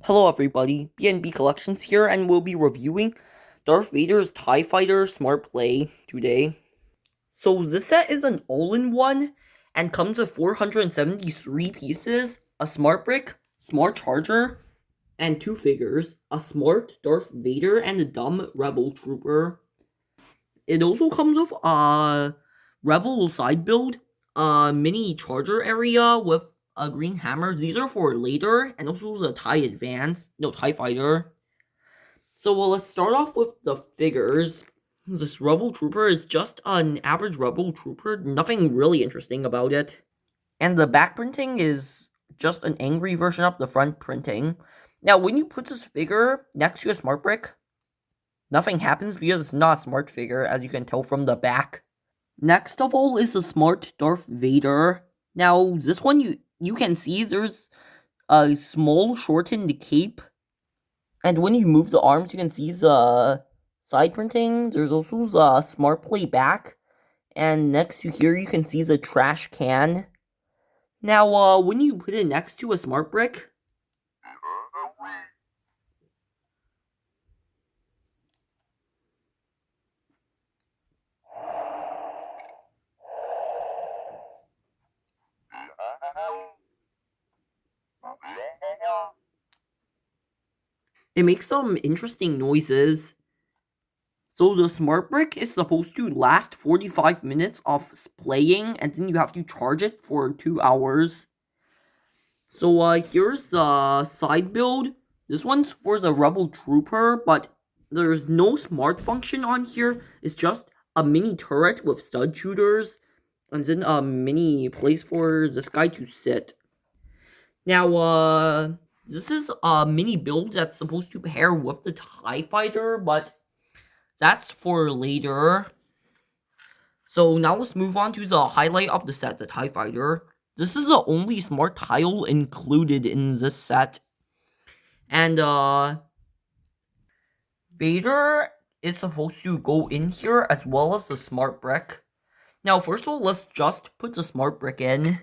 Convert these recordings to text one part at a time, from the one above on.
Hello everybody, BNB Collections here, and we'll be reviewing Darth Vader's TIE Fighter Smart Play today. So this set is an all-in-one, and comes with 473 pieces, a smart brick, smart charger, and two figures, a smart Darth Vader and a dumb Rebel Trooper. It also comes with a Rebel side build, a mini charger area with a green hammer. These are for later, and also the TIE Fighter. So let's start off with the figures. This Rebel Trooper is just an average Rebel Trooper, nothing really interesting about it. And the back printing is just an angry version of the front printing. Now, when you put this figure next to a smart brick, nothing happens because it's not a smart figure, as you can tell from the back. Next of all is a smart Darth Vader. Now, this one you can see there's a small shortened cape. And when you move the arms, you can see the side printing. There's also the smart play back. And next to here, you can see the trash can. Now, when you put it next to a smart brick, it makes some interesting noises. So the smart brick is supposed to last 45 minutes of playing, and then you have to charge it for 2 hours. So here's the side build. This one's for the Rebel Trooper, but there's no smart function on here. It's just a mini turret with stud shooters, and then a mini place for this guy to sit. Now, this is a mini build that's supposed to pair with the TIE Fighter, but that's for later. So now let's move on to the highlight of the set, the TIE Fighter. This is the only smart tile included in this set. And, Vader is supposed to go in here as well as the smart brick. Now, first of all, let's just put the smart brick in.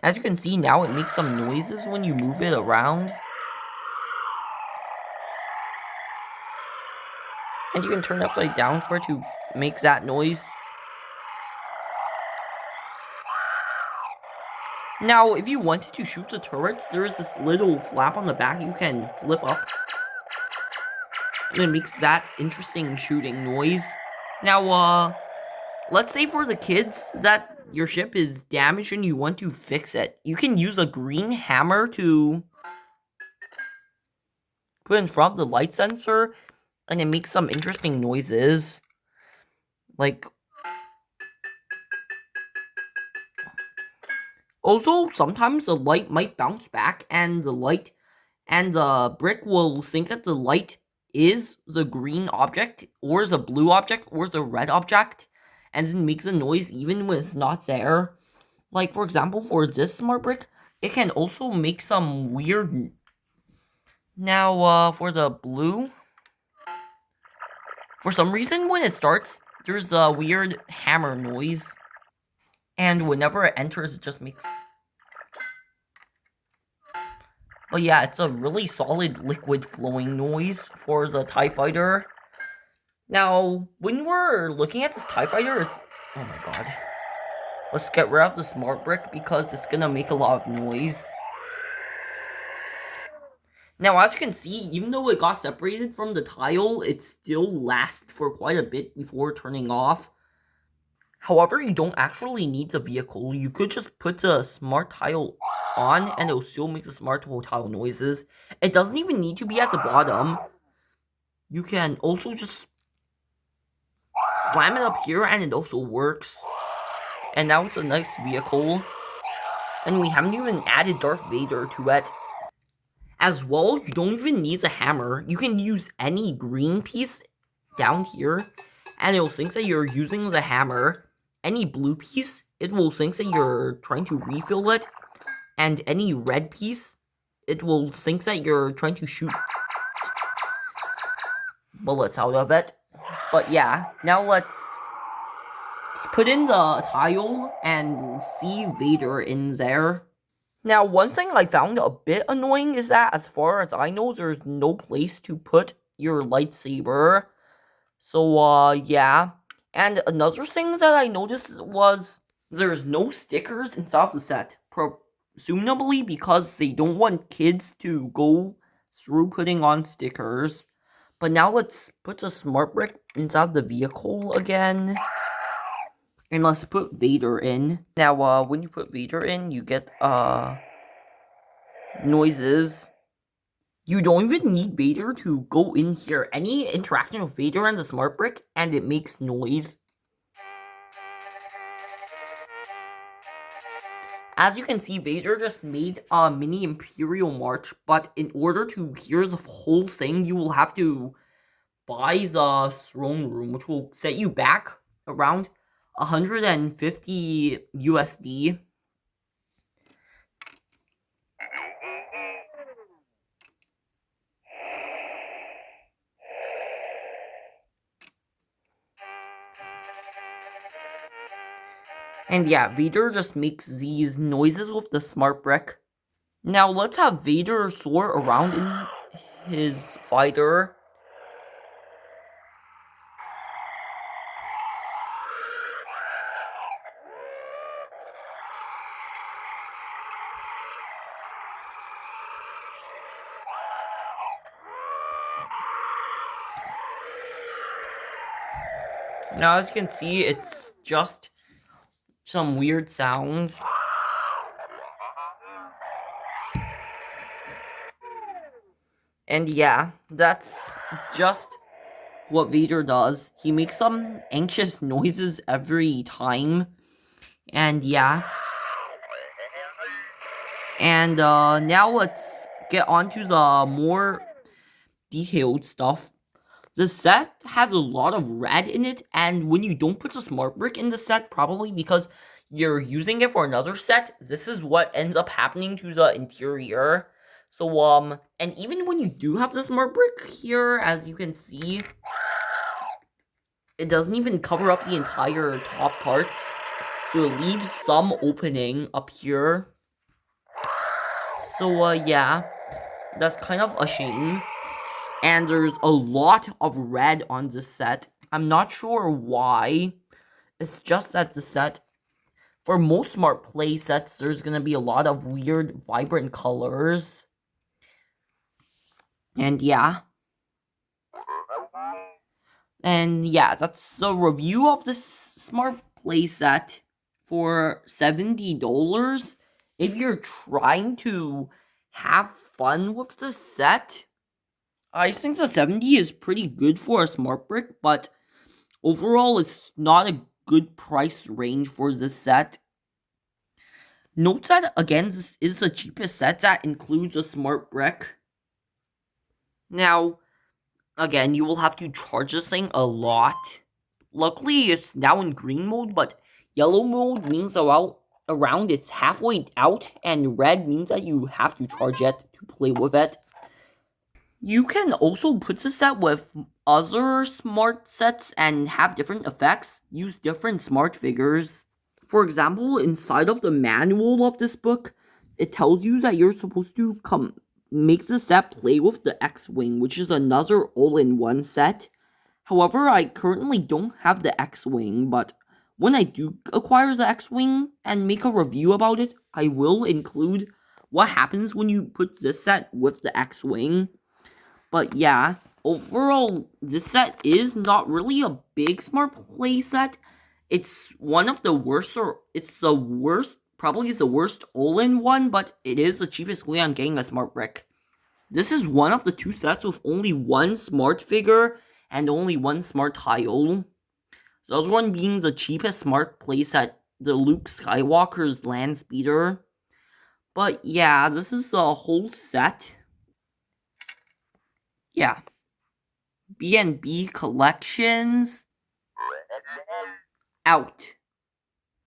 As you can see now, it makes some noises when you move it around. And you can turn it upside down for it to make that noise. Now, if you wanted to shoot the turrets, there is this little flap on the back you can flip up. And it makes that interesting shooting noise. Now, let's say for the kids that your ship is damaged and you want to fix it. You can use a green hammer to put in front of the light sensor, and it makes some interesting noises. Like, also, sometimes the light might bounce back, and the brick will think that the light is the green object, or is a blue object, or is a red object, and then makes a noise even when it's not there. Like, for example, for this smart brick, it can also make some weird... Now, for the blue, for some reason, when it starts, there's a weird hammer noise. And whenever it enters, it just makes... But yeah, it's a really solid liquid flowing noise for the TIE Fighter. Now, when we're looking at this TIE Fighter, oh my god. Let's get rid of the smart brick because it's gonna make a lot of noise. Now, as you can see, even though it got separated from the tile, it still lasts for quite a bit before turning off. However, you don't actually need the vehicle. You could just put the smart tile on and it'll still make the smart tile noises. It doesn't even need to be at the bottom. You can also just slam it up here and it also works. And now it's a nice vehicle. And we haven't even added Darth Vader to it. As well, you don't even need a hammer. You can use any green piece down here, and it will think that you're using the hammer. Any blue piece, it will think that you're trying to refill it. And any red piece, it will think that you're trying to shoot bullets out of it. But yeah, now let's put in the tile and see Vader in there. Now, one thing I found a bit annoying is that, as far as I know, there's no place to put your lightsaber. So, yeah. And another thing that I noticed was there's no stickers inside the set. Presumably because they don't want kids to go through putting on stickers. But now let's put the smart brick inside the vehicle again. And let's put Vader in. Now, when you put Vader in, you get, noises. You don't even need Vader to go in here. Any interaction with Vader and the smart brick, and it makes noise. As you can see, Vader just made a mini Imperial March, but in order to hear the whole thing, you will have to buy the throne room, which will set you back around 150 USD. And yeah, Vader just makes these noises with the smart brick. Now let's have Vader soar around in his fighter. Now as you can see, it's just some weird sounds. And yeah, that's just what Vader does. He makes some anxious noises every time. And yeah. And now let's get on to the more detailed stuff. The set has a lot of red in it, and when you don't put the smart brick in the set, probably because you're using it for another set, this is what ends up happening to the interior. So, and even when you do have the smart brick here, as you can see, it doesn't even cover up the entire top part. So it leaves some opening up here. So, yeah, that's kind of a shame. And there's a lot of red on this set. I'm not sure why. It's just that the set, for most smart play sets, there's gonna be a lot of weird, vibrant colors. And yeah. And yeah, that's the review of this smart play set for $70. If you're trying to have fun with the set, I think the 70 is pretty good for a smart brick, but overall it's not a good price range for this set. Note that, again, this is the cheapest set that includes a smart brick. Now, again, you will have to charge this thing a lot. Luckily, it's now in green mode, but yellow mode means around it's halfway out, and red means that you have to charge it to play with it. You can also put this set with other smart sets and have different effects, use different smart figures. For example, inside of the manual of this book, it tells you that you're supposed to make the set play with the X-Wing, which is another all-in-one set. However, I currently don't have the X-Wing, but when I do acquire the X-Wing and make a review about it, I will include what happens when you put this set with the X-Wing. But yeah, overall, this set is not really a big smart play set. It's one of the worst, or it's the worst, probably the worst all-in-one, but it is the cheapest way on getting a smart brick. This is one of the two sets with only one smart figure and only one smart tile. The other one being the cheapest smart playset, the Luke Skywalker's Land Speeder. But yeah, this is the whole set. Yeah. B&B Collections. Out.